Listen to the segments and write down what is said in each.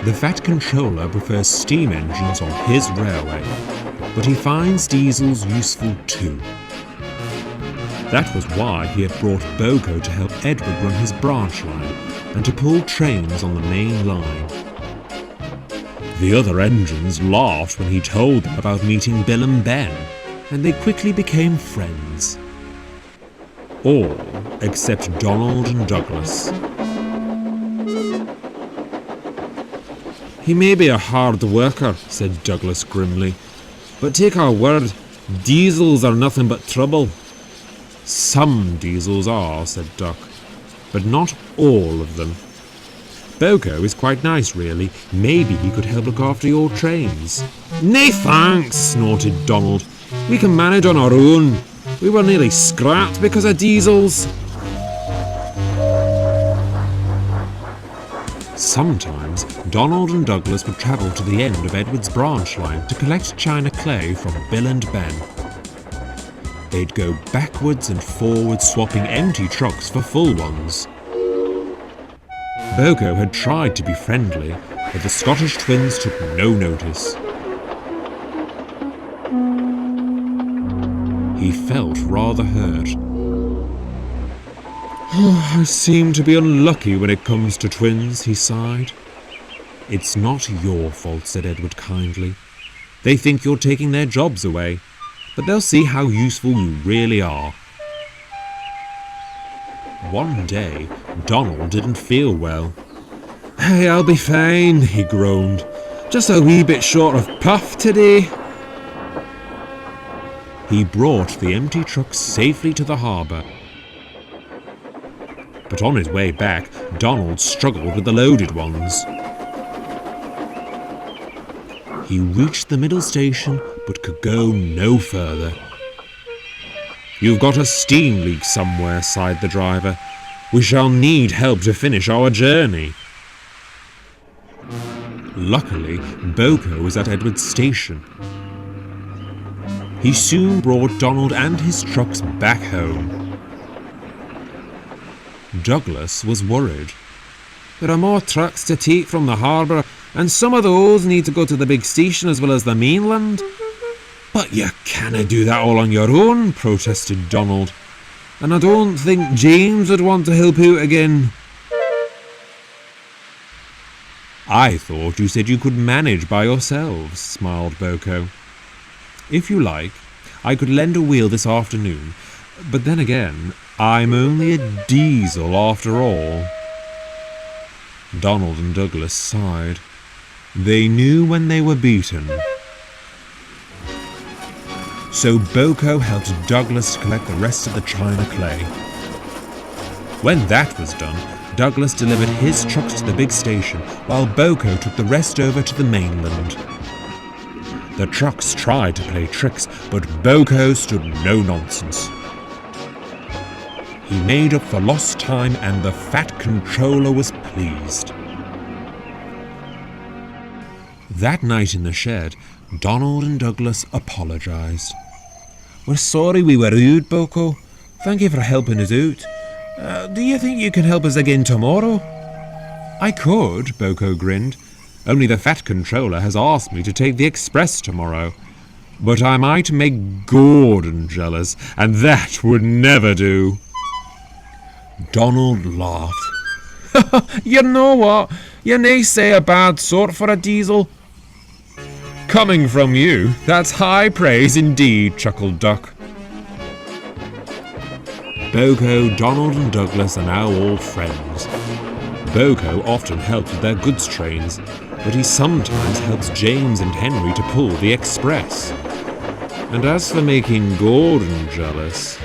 The Fat Controller prefers steam engines on his railway, but he finds diesels useful too. That was why he had brought BoCo to help Edward run his branch line and to pull trains on the main line. The other engines laughed when he told them about meeting Bill and Ben, and they quickly became friends. All except Donald and Douglas. "He may be a hard worker," said Douglas grimly, "but take our word, diesels are nothing but trouble." "Some diesels are," said Duck, "but not all of them. BoCo is quite nice, really. Maybe he could help look after your trains." "Nay, thanks," snorted Donald. "We can manage on our own. We were nearly scrapped because of diesels." Sometimes, Donald and Douglas would travel to the end of Edward's branch line to collect china clay from Bill and Ben. They'd go backwards and forwards, swapping empty trucks for full ones. BoCo had tried to be friendly, but the Scottish twins took no notice. He felt rather hurt. "I seem to be unlucky when it comes to twins," he sighed. "It's not your fault," said Edward kindly. "They think you're taking their jobs away, but they'll see how useful you really are." One day, Donald didn't feel well. "Hey, I'll be fine," he groaned. "Just a wee bit short of puff today." He brought the empty trucks safely to the harbour. But on his way back, Donald struggled with the loaded ones. He reached the middle station, but could go no further. "You've got a steam leak somewhere," sighed the driver. "We shall need help to finish our journey." Luckily, BoCo was at Edward's station. He soon brought Donald and his trucks back home. Douglas was worried. "There are more trucks to take from the harbour, and some of those need to go to the big station as well as the mainland." "But you canna do that all on your own," protested Donald. "And I don't think James would want to help out again." "I thought you said you could manage by yourselves," smiled BoCo. "If you like, I could lend a wheel this afternoon, but then again, I'm only a diesel after all." Donald and Douglas sighed. They knew when they were beaten. So BoCo helped Douglas collect the rest of the china clay. When that was done, Douglas delivered his trucks to the big station, while BoCo took the rest over to the mainland. The trucks tried to play tricks, but BoCo stood no nonsense. He made up for lost time, and the Fat Controller was pleased. That night in the shed, Donald and Douglas apologised. "We're sorry we were rude, BoCo. Thank you for helping us out. Do you think you can help us again tomorrow?" "I could," BoCo grinned. "Only the Fat Controller has asked me to take the express tomorrow. But I might make Gordon jealous, and that would never do." Donald laughed. "You know what? You may say a bad sort for a diesel." "Coming from you, that's high praise indeed," chuckled Duck. BoCo, Donald and Douglas are now all friends. BoCo often helps with their goods trains, but he sometimes helps James and Henry to pull the express. And as for making Gordon jealous,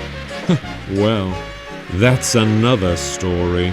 well, that's another story.